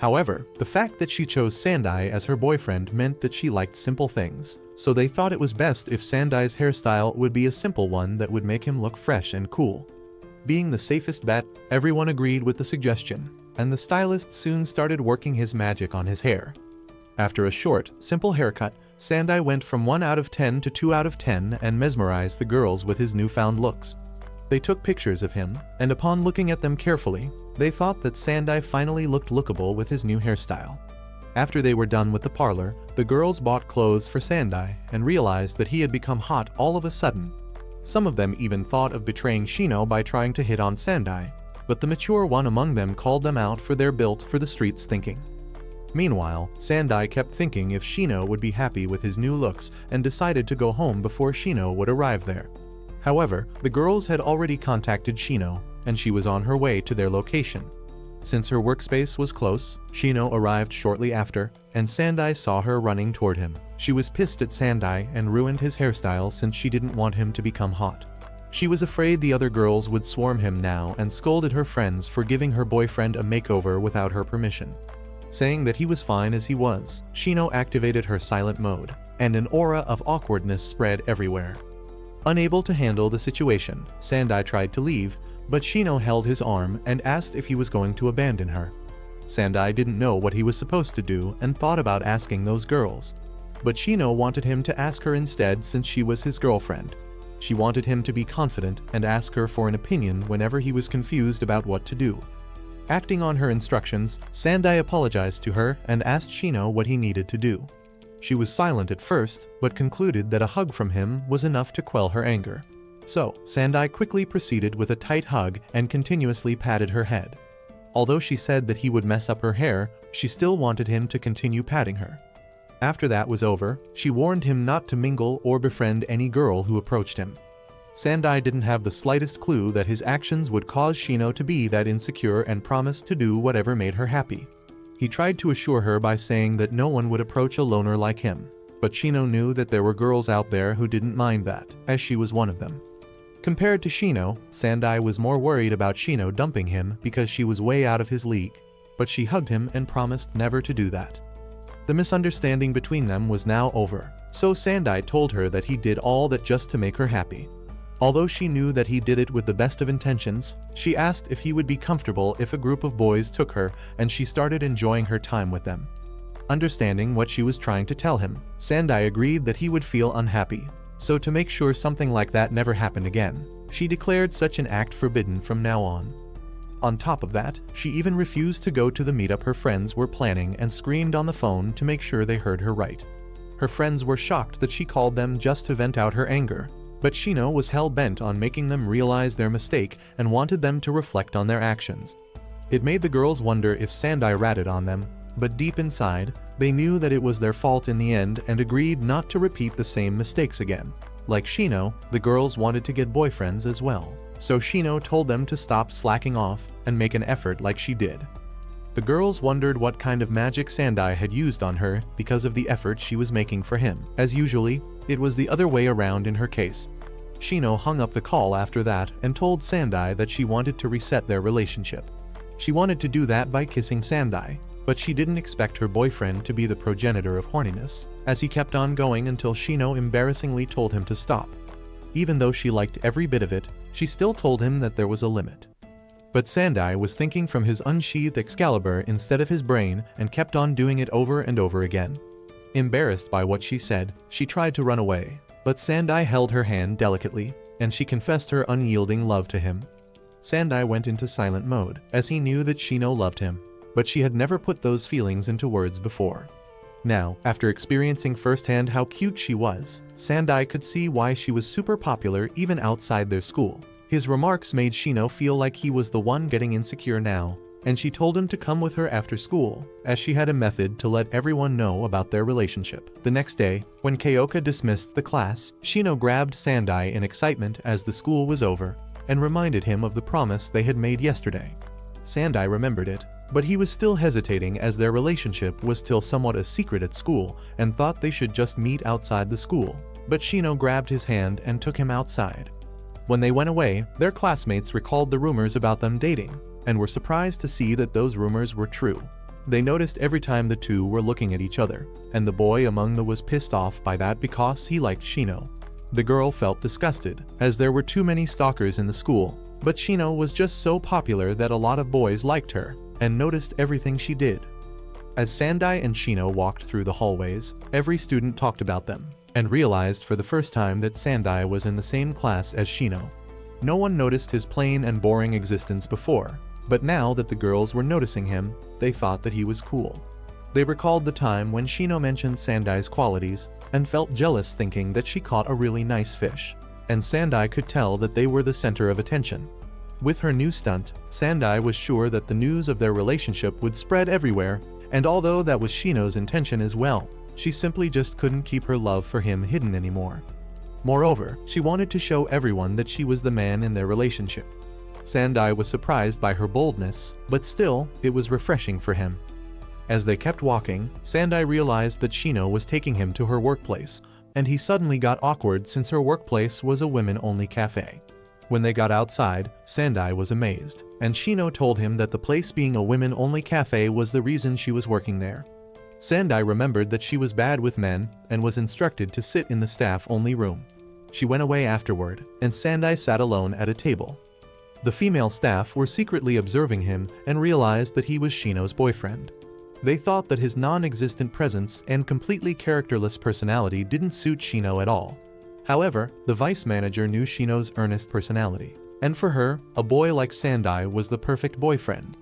However, the fact that she chose Sandai as her boyfriend meant that she liked simple things, so they thought it was best if Sandai's hairstyle would be a simple one that would make him look fresh and cool. Being the safest bet, everyone agreed with the suggestion, and the stylist soon started working his magic on his hair. After a short, simple haircut, Sandai went from 1 out of 10 to 2 out of 10 and mesmerized the girls with his newfound looks. They took pictures of him, and upon looking at them carefully, they thought that Sandai finally looked lookable with his new hairstyle. After they were done with the parlor, the girls bought clothes for Sandai and realized that he had become hot all of a sudden. Some of them even thought of betraying Shino by trying to hit on Sandai, but the mature one among them called them out for their built for the streets thinking. Meanwhile, Sandai kept thinking if Shino would be happy with his new looks and decided to go home before Shino would arrive there. However, the girls had already contacted Shino, and she was on her way to their location. Since her workspace was close, Shino arrived shortly after, and Sandai saw her running toward him. She was pissed at Sandai and ruined his hairstyle since she didn't want him to become hot. She was afraid the other girls would swarm him now and scolded her friends for giving her boyfriend a makeover without her permission. Saying that he was fine as he was, Shino activated her silent mode, and an aura of awkwardness spread everywhere. Unable to handle the situation, Sandai tried to leave, but Shino held his arm and asked if he was going to abandon her. Sandai didn't know what he was supposed to do and thought about asking those girls. But Shino wanted him to ask her instead since she was his girlfriend. She wanted him to be confident and ask her for an opinion whenever he was confused about what to do. Acting on her instructions, Sandai apologized to her and asked Shino what he needed to do. She was silent at first, but concluded that a hug from him was enough to quell her anger. So, Sandai quickly proceeded with a tight hug and continuously patted her head. Although she said that he would mess up her hair, she still wanted him to continue patting her. After that was over, she warned him not to mingle or befriend any girl who approached him. Sandai didn't have the slightest clue that his actions would cause Shino to be that insecure and promised to do whatever made her happy. He tried to assure her by saying that no one would approach a loner like him, but Shino knew that there were girls out there who didn't mind that, as she was one of them. Compared to Shino, Sandai was more worried about Shino dumping him because she was way out of his league, but she hugged him and promised never to do that. The misunderstanding between them was now over, so Sandai told her that he did all that just to make her happy. Although she knew that he did it with the best of intentions, she asked if he would be comfortable if a group of boys took her and she started enjoying her time with them. Understanding what she was trying to tell him, Sandai agreed that he would feel unhappy. So to make sure something like that never happened again, she declared such an act forbidden from now on. On top of that, she even refused to go to the meetup her friends were planning and screamed on the phone to make sure they heard her right. Her friends were shocked that she called them just to vent out her anger, but Shino was hell-bent on making them realize their mistake and wanted them to reflect on their actions. It made the girls wonder if Sandai ratted on them, but deep inside, they knew that it was their fault in the end and agreed not to repeat the same mistakes again. Like Shino, the girls wanted to get boyfriends as well, so Shino told them to stop slacking off and make an effort like she did. The girls wondered what kind of magic Sandai had used on her because of the effort she was making for him. As usually, it was the other way around in her case. Shino hung up the call after that and told Sandai that she wanted to reset their relationship. She wanted to do that by kissing Sandai, but she didn't expect her boyfriend to be the progenitor of horniness, as he kept on going until Shino embarrassingly told him to stop. Even though she liked every bit of it, she still told him that there was a limit. But Sandai was thinking from his unsheathed Excalibur instead of his brain and kept on doing it over and over again. Embarrassed by what she said, she tried to run away, but Sandai held her hand delicately, and she confessed her unyielding love to him. Sandai went into silent mode, as he knew that Shino loved him, but she had never put those feelings into words before. Now, after experiencing firsthand how cute she was, Sandai could see why she was super popular even outside their school. His remarks made Shino feel like he was the one getting insecure now, and she told him to come with her after school, as she had a method to let everyone know about their relationship. The next day, when Kyoka dismissed the class, Shino grabbed Sandai in excitement as the school was over, and reminded him of the promise they had made yesterday. Sandai remembered it, but he was still hesitating as their relationship was still somewhat a secret at school and thought they should just meet outside the school. But Shino grabbed his hand and took him outside. When they went away, their classmates recalled the rumors about them dating, and were surprised to see that those rumors were true. They noticed every time the two were looking at each other, and the boy among them was pissed off by that because he liked Shino. The girl felt disgusted, as there were too many stalkers in the school, but Shino was just so popular that a lot of boys liked her, and noticed everything she did. As Sandai and Shino walked through the hallways, every student talked about them, and realized for the first time that Sandai was in the same class as Shino. No one noticed his plain and boring existence before, but now that the girls were noticing him, they thought that he was cool. They recalled the time when Shino mentioned Sandai's qualities, and felt jealous thinking that she caught a really nice fish, and Sandai could tell that they were the center of attention. With her new stunt, Sandai was sure that the news of their relationship would spread everywhere, and although that was Shino's intention as well, she simply just couldn't keep her love for him hidden anymore. Moreover, she wanted to show everyone that she was the man in their relationship. Sandai was surprised by her boldness, but still, it was refreshing for him. As they kept walking, Sandai realized that Shino was taking him to her workplace, and he suddenly got awkward since her workplace was a women-only cafe. When they got outside, Sandai was amazed, and Shino told him that the place being a women-only cafe was the reason she was working there. Sandai remembered that she was bad with men and was instructed to sit in the staff-only room. She went away afterward, and Sandai sat alone at a table. The female staff were secretly observing him and realized that he was Shino's boyfriend. They thought that his non-existent presence and completely characterless personality didn't suit Shino at all. However, the vice manager knew Shino's earnest personality, and for her, a boy like Sandai was the perfect boyfriend.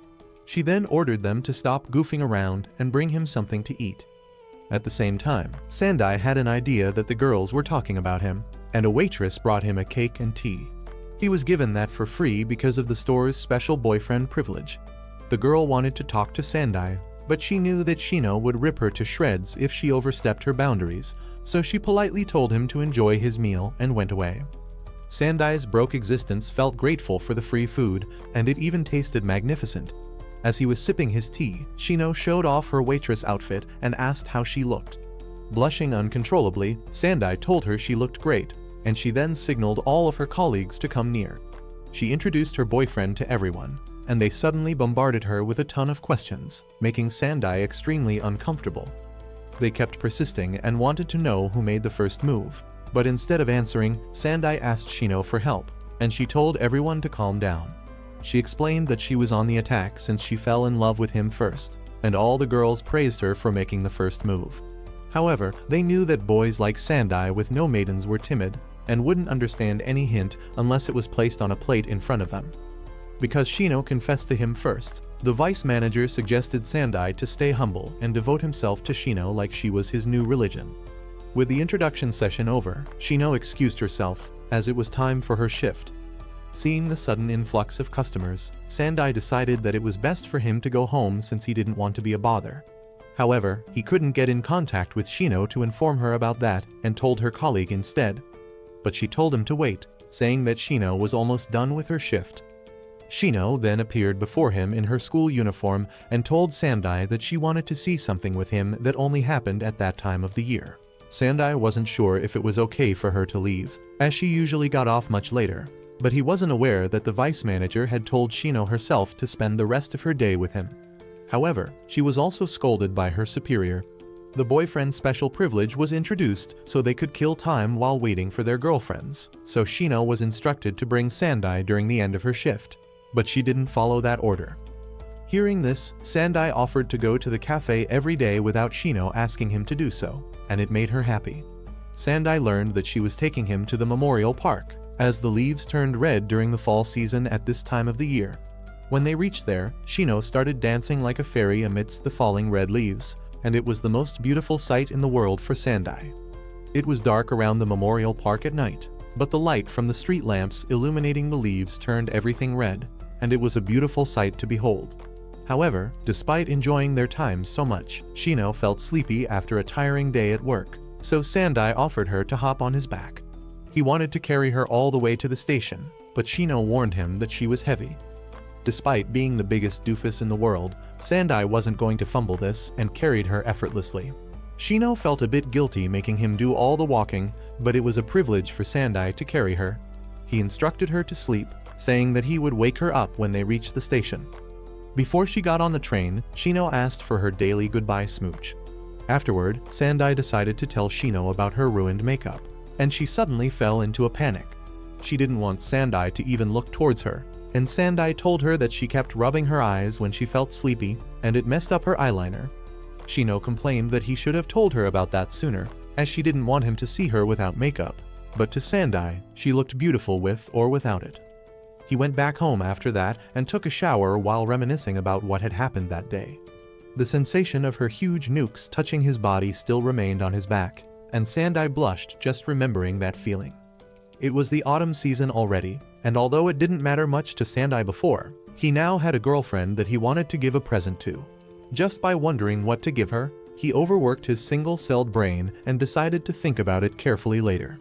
She then ordered them to stop goofing around and bring him something to eat. At the same time, Sandai had an idea that the girls were talking about him, and a waitress brought him a cake and tea. He was given that for free because of the store's special boyfriend privilege. The girl wanted to talk to Sandai, but she knew that Shino would rip her to shreds if she overstepped her boundaries, so she politely told him to enjoy his meal and went away. Sandai's broke existence felt grateful for the free food, and it even tasted magnificent. As he was sipping his tea, Shino showed off her waitress outfit and asked how she looked. Blushing uncontrollably, Sandai told her she looked great, and she then signaled all of her colleagues to come near. She introduced her boyfriend to everyone, and they suddenly bombarded her with a ton of questions, making Sandai extremely uncomfortable. They kept persisting and wanted to know who made the first move, but instead of answering, Sandai asked Shino for help, and she told everyone to calm down. She explained that she was on the attack since she fell in love with him first, and all the girls praised her for making the first move. However, they knew that boys like Sandai with no maidens were timid, and wouldn't understand any hint unless it was placed on a plate in front of them. Because Shino confessed to him first, the vice manager suggested Sandai to stay humble and devote himself to Shino like she was his new religion. With the introduction session over, Shino excused herself, as it was time for her shift. Seeing the sudden influx of customers, Sandai decided that it was best for him to go home since he didn't want to be a bother. However, he couldn't get in contact with Shino to inform her about that and told her colleague instead. But she told him to wait, saying that Shino was almost done with her shift. Shino then appeared before him in her school uniform and told Sandai that she wanted to see something with him that only happened at that time of the year. Sandai wasn't sure if it was okay for her to leave, as she usually got off much later, but he wasn't aware that the vice manager had told Shino herself to spend the rest of her day with him. However, she was also scolded by her superior. The boyfriend's special privilege was introduced so they could kill time while waiting for their girlfriends, so Shino was instructed to bring Sandai during the end of her shift, but she didn't follow that order. Hearing this, Sandai offered to go to the cafe every day without Shino asking him to do so, and it made her happy. Sandai learned that she was taking him to the memorial park, as the leaves turned red during the fall season at this time of the year. When they reached there, Shino started dancing like a fairy amidst the falling red leaves, and it was the most beautiful sight in the world for Sandai. It was dark around the memorial park at night, but the light from the street lamps illuminating the leaves turned everything red, and it was a beautiful sight to behold. However, despite enjoying their time so much, Shino felt sleepy after a tiring day at work, so Sandai offered her to hop on his back. He wanted to carry her all the way to the station, but Shino warned him that she was heavy. Despite being the biggest doofus in the world, Sandai wasn't going to fumble this and carried her effortlessly. Shino felt a bit guilty making him do all the walking, but it was a privilege for Sandai to carry her. He instructed her to sleep, saying that he would wake her up when they reached the station. Before she got on the train, Shino asked for her daily goodbye smooch. Afterward, Sandai decided to tell Shino about her ruined makeup, and she suddenly fell into a panic. She didn't want Sandai to even look towards her, and Sandai told her that she kept rubbing her eyes when she felt sleepy, and it messed up her eyeliner. Shino complained that he should have told her about that sooner, as she didn't want him to see her without makeup, but to Sandai, she looked beautiful with or without it. He went back home after that and took a shower while reminiscing about what had happened that day. The sensation of her huge nukes touching his body still remained on his back, and Sandai blushed just remembering that feeling. It was the autumn season already, and although it didn't matter much to Sandai before, he now had a girlfriend that he wanted to give a present to. Just by wondering what to give her, he overworked his single-celled brain and decided to think about it carefully later.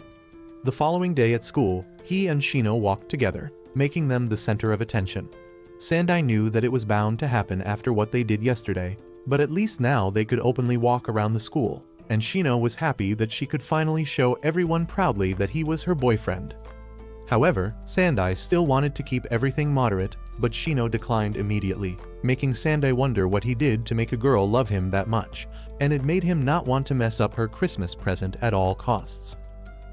The following day at school, he and Shino walked together, making them the center of attention. Sandai knew that it was bound to happen after what they did yesterday, but at least now they could openly walk around the school, and Shino was happy that she could finally show everyone proudly that he was her boyfriend. However, Sandai still wanted to keep everything moderate, but Shino declined immediately, making Sandai wonder what he did to make a girl love him that much, and it made him not want to mess up her Christmas present at all costs.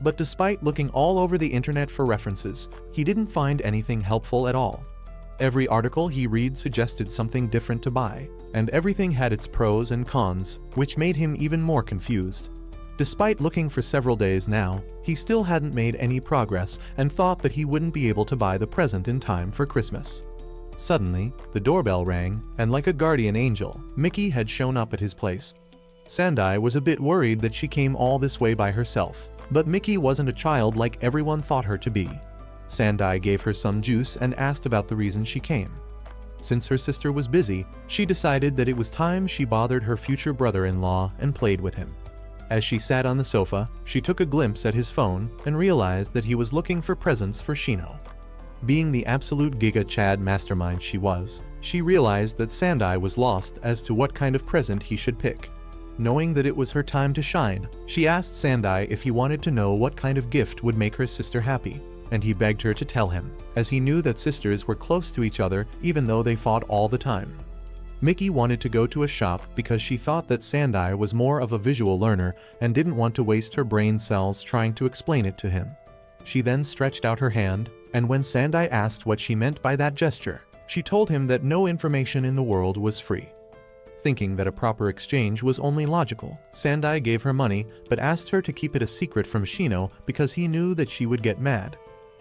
But despite looking all over the internet for references, he didn't find anything helpful at all. Every article he read suggested something different to buy, and everything had its pros and cons, which made him even more confused. Despite looking for several days now, he still hadn't made any progress and thought that he wouldn't be able to buy the present in time for Christmas. Suddenly, the doorbell rang, and like a guardian angel, Mickey had shown up at his place. Sandai was a bit worried that she came all this way by herself, but Mickey wasn't a child like everyone thought her to be. Sandai gave her some juice and asked about the reason she came. Since her sister was busy, she decided that it was time she bothered her future brother-in-law and played with him. As she sat on the sofa, she took a glimpse at his phone and realized that he was looking for presents for Shino. Being the absolute Giga Chad mastermind she was, she realized that Sandai was lost as to what kind of present he should pick. Knowing that it was her time to shine, she asked Sandai if he wanted to know what kind of gift would make her sister happy, and he begged her to tell him, as he knew that sisters were close to each other even though they fought all the time. Mickey wanted to go to a shop because she thought that Sandai was more of a visual learner and didn't want to waste her brain cells trying to explain it to him. She then stretched out her hand, and when Sandai asked what she meant by that gesture, she told him that no information in the world was free. Thinking that a proper exchange was only logical, Sandai gave her money but asked her to keep it a secret from Shino because he knew that she would get mad.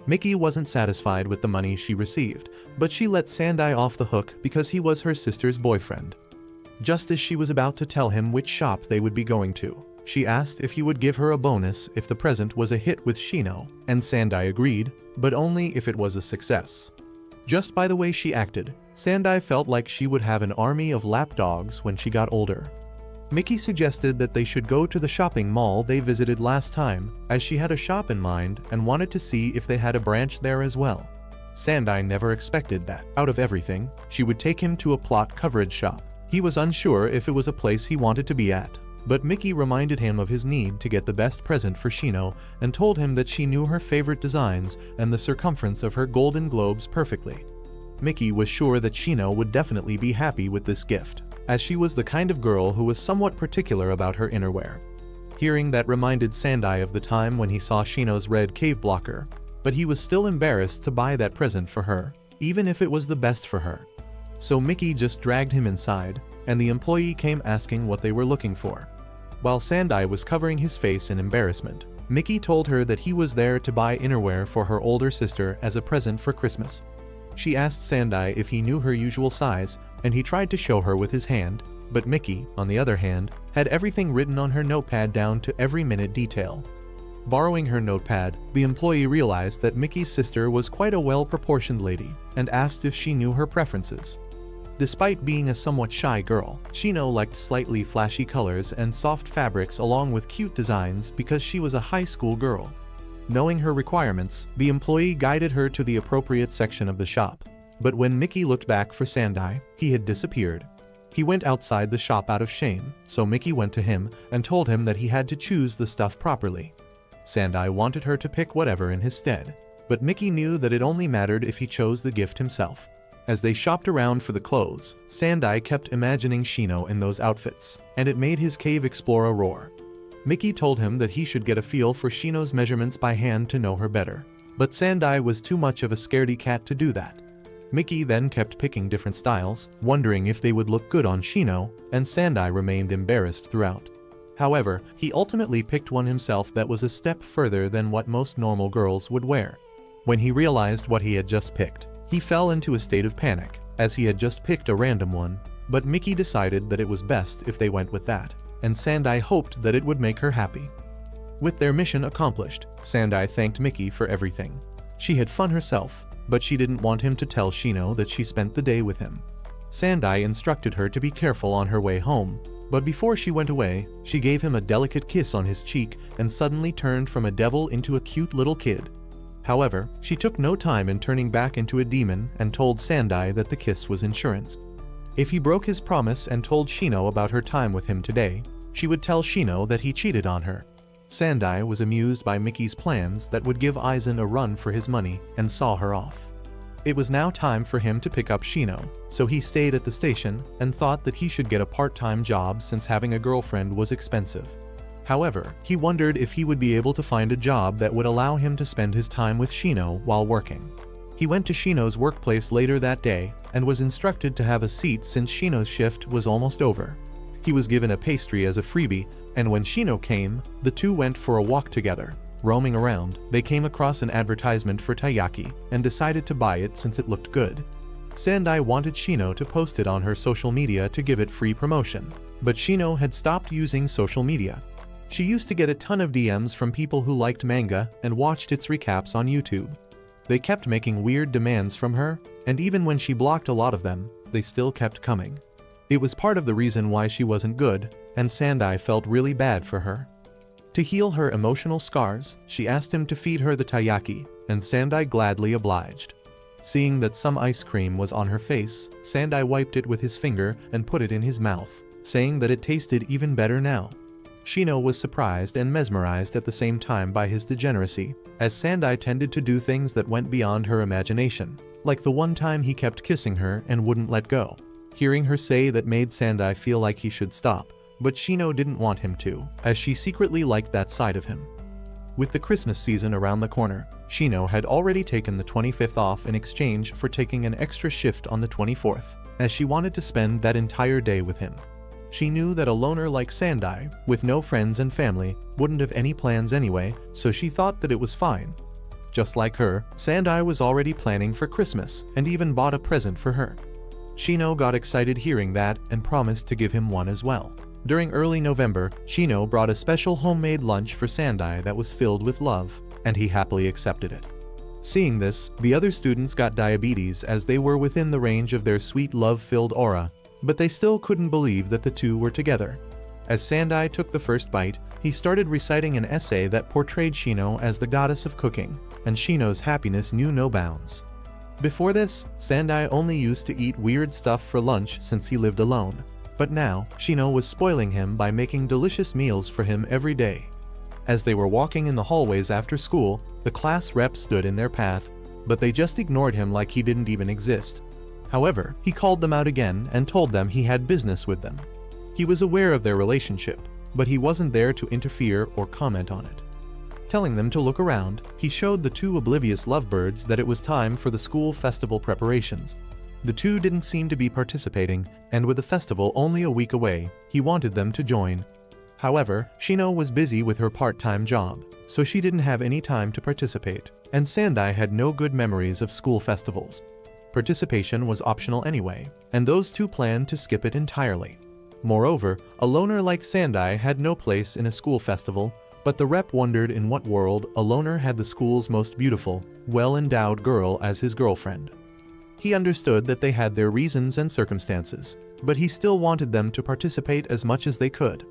Mickey wasn't satisfied with the money she received, but she let Sandai off the hook because he was her sister's boyfriend. Just as she was about to tell him which shop they would be going to, she asked if he would give her a bonus if the present was a hit with Shino, and Sandai agreed, but only if it was a success. Just by the way she acted, Sandai felt like she would have an army of lapdogs when she got older. Mickey suggested that they should go to the shopping mall they visited last time, as she had a shop in mind and wanted to see if they had a branch there as well. Sandai never expected that, out of everything, she would take him to a plot coverage shop. He was unsure if it was a place he wanted to be at, but Mickey reminded him of his need to get the best present for Shino and told him that she knew her favorite designs and the circumference of her golden globes perfectly. Mickey was sure that Shino would definitely be happy with this gift, as she was the kind of girl who was somewhat particular about her innerwear. Hearing that reminded Sandai of the time when he saw Shino's red cave blocker, but he was still embarrassed to buy that present for her, even if it was the best for her. So Mickey just dragged him inside, and the employee came asking what they were looking for. While Sandai was covering his face in embarrassment, Mickey told her that he was there to buy innerwear for her older sister as a present for Christmas. She asked Sandai if he knew her usual size, and he tried to show her with his hand, but Mickey, on the other hand, had everything written on her notepad down to every minute detail. Borrowing her notepad, the employee realized that Mickey's sister was quite a well-proportioned lady, and asked if she knew her preferences. Despite being a somewhat shy girl, Shino liked slightly flashy colors and soft fabrics along with cute designs because she was a high school girl. Knowing her requirements, the employee guided her to the appropriate section of the shop. But when Mickey looked back for Sandai, he had disappeared. He went outside the shop out of shame, so Mickey went to him and told him that he had to choose the stuff properly. Sandai wanted her to pick whatever in his stead, but Mickey knew that it only mattered if he chose the gift himself. As they shopped around for the clothes, Sandai kept imagining Shino in those outfits, and it made his cave explorer roar. Mickey told him that he should get a feel for Shino's measurements by hand to know her better, but Sandai was too much of a scaredy cat to do that. Mickey then kept picking different styles, wondering if they would look good on Shino, and Sandai remained embarrassed throughout. However, he ultimately picked one himself that was a step further than what most normal girls would wear. When he realized what he had just picked, he fell into a state of panic, as he had just picked a random one, but Mickey decided that it was best if they went with that, and Sandai hoped that it would make her happy. With their mission accomplished, Sandai thanked Mickey for everything. She had fun herself, but she didn't want him to tell Shino that she spent the day with him. Sandai instructed her to be careful on her way home, but before she went away, she gave him a delicate kiss on his cheek and suddenly turned from a devil into a cute little kid. However, she took no time in turning back into a demon and told Sandai that the kiss was insurance. If he broke his promise and told Shino about her time with him today, she would tell Shino that he cheated on her. Sandai was amused by Mickey's plans that would give Aizen a run for his money and saw her off. It was now time for him to pick up Shino, so he stayed at the station and thought that he should get a part-time job since having a girlfriend was expensive. However, he wondered if he would be able to find a job that would allow him to spend his time with Shino while working. He went to Shino's workplace later that day and was instructed to have a seat since Shino's shift was almost over. He was given a pastry as a freebie, and when Shino came, the two went for a walk together. Roaming around, they came across an advertisement for taiyaki and decided to buy it since it looked good. Sandai wanted Shino to post it on her social media to give it free promotion, but Shino had stopped using social media. She used to get a ton of DMs from people who liked manga and watched its recaps on YouTube. They kept making weird demands from her, and even when she blocked a lot of them, they still kept coming. It was part of the reason why she wasn't good, and Sandai felt really bad for her. To heal her emotional scars, she asked him to feed her the taiyaki, and Sandai gladly obliged. Seeing that some ice cream was on her face, Sandai wiped it with his finger and put it in his mouth, saying that it tasted even better now. Shino was surprised and mesmerized at the same time by his degeneracy, as Sandai tended to do things that went beyond her imagination, like the one time he kept kissing her and wouldn't let go. Hearing her say that made Sandai feel like he should stop, but Shino didn't want him to, as she secretly liked that side of him. With the Christmas season around the corner, Shino had already taken the 25th off in exchange for taking an extra shift on the 24th, as she wanted to spend that entire day with him. She knew that a loner like Sandai, with no friends and family, wouldn't have any plans anyway, so she thought that it was fine. Just like her, Sandai was already planning for Christmas and even bought a present for her. Shino got excited hearing that and promised to give him one as well. During early November, Shino brought a special homemade lunch for Sandai that was filled with love, and he happily accepted it. Seeing this, the other students got diabetes as they were within the range of their sweet love-filled aura, but they still couldn't believe that the two were together. As Sandai took the first bite, he started reciting an essay that portrayed Shino as the goddess of cooking, and Shino's happiness knew no bounds. Before this, Sandai only used to eat weird stuff for lunch since he lived alone, but now, Shino was spoiling him by making delicious meals for him every day. As they were walking in the hallways after school, the class rep stood in their path, but they just ignored him like he didn't even exist. However, he called them out again and told them he had business with them. He was aware of their relationship, but he wasn't there to interfere or comment on it. Telling them to look around, he showed the two oblivious lovebirds that it was time for the school festival preparations. The two didn't seem to be participating, and with the festival only a week away, he wanted them to join. However, Shino was busy with her part-time job, so she didn't have any time to participate, and Sandai had no good memories of school festivals. Participation was optional anyway, and those two planned to skip it entirely. Moreover, a loner like Sandai had no place in a school festival, but the rep wondered in what world a loner had the school's most beautiful, well-endowed girl as his girlfriend. He understood that they had their reasons and circumstances, but he still wanted them to participate as much as they could.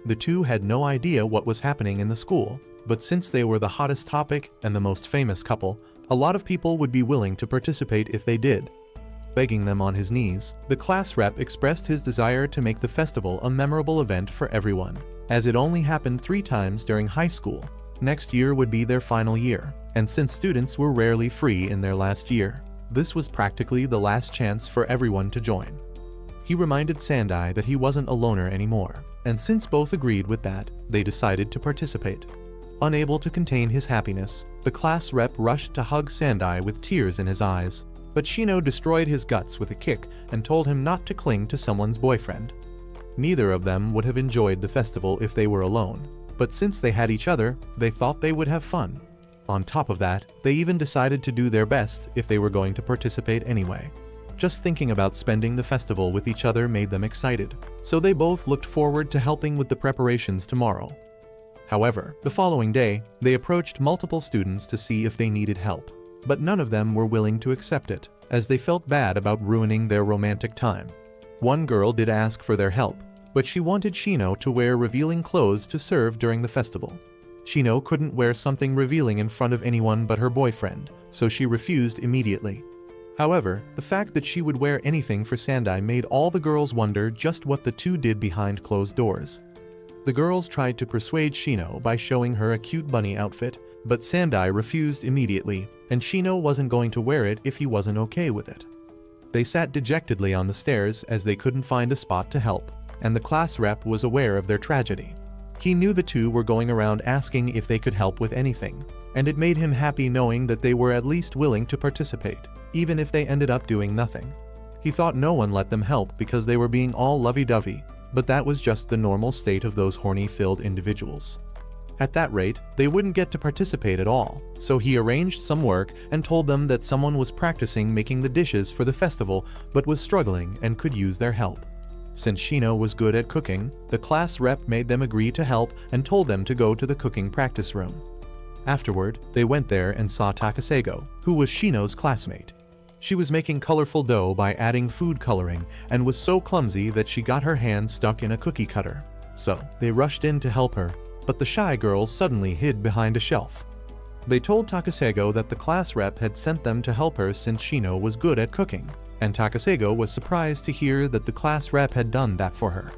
The two had no idea what was happening in the school, but since they were the hottest topic and the most famous couple, a lot of people would be willing to participate if they did. Begging them on his knees, the class rep expressed his desire to make the festival a memorable event for everyone, as it only happened 3 times during high school. Next year would be their final year, and since students were rarely free in their last year, This was practically the last chance for everyone to join. He reminded Sandai that he wasn't a loner anymore, and since both agreed with that, they decided to participate. Unable to contain his happiness, the class rep rushed to hug Sandai with tears in his eyes, but Shino destroyed his guts with a kick and told him not to cling to someone's boyfriend. Neither of them would have enjoyed the festival if they were alone, but since they had each other, they thought they would have fun. On top of that, they even decided to do their best if they were going to participate anyway. Just thinking about spending the festival with each other made them excited, so they both looked forward to helping with the preparations tomorrow. However, the following day, they approached multiple students to see if they needed help, but none of them were willing to accept it, as they felt bad about ruining their romantic time. One girl did ask for their help, but she wanted Shino to wear revealing clothes to serve during the festival. Shino couldn't wear something revealing in front of anyone but her boyfriend, so she refused immediately. However, the fact that she would wear anything for Sandai made all the girls wonder just what the two did behind closed doors. The girls tried to persuade Shino by showing her a cute bunny outfit, but Sandai refused immediately, and Shino wasn't going to wear it if he wasn't okay with it. They sat dejectedly on the stairs as they couldn't find a spot to help, and the class rep was aware of their tragedy. He knew the two were going around asking if they could help with anything, and it made him happy knowing that they were at least willing to participate, even if they ended up doing nothing. He thought no one let them help because they were being all lovey-dovey, but that was just the normal state of those horny-filled individuals. At that rate, they wouldn't get to participate at all, so he arranged some work and told them that someone was practicing making the dishes for the festival but was struggling and could use their help. Since Shino was good at cooking, the class rep made them agree to help and told them to go to the cooking practice room. Afterward, they went there and saw Takasego, who was Shino's classmate. She was making colorful dough by adding food coloring and was so clumsy that she got her hand stuck in a cookie cutter. So, they rushed in to help her, but the shy girl suddenly hid behind a shelf. They told Takasego that the class rep had sent them to help her since Shino was good at cooking, and Takasego was surprised to hear that the class rep had done that for her.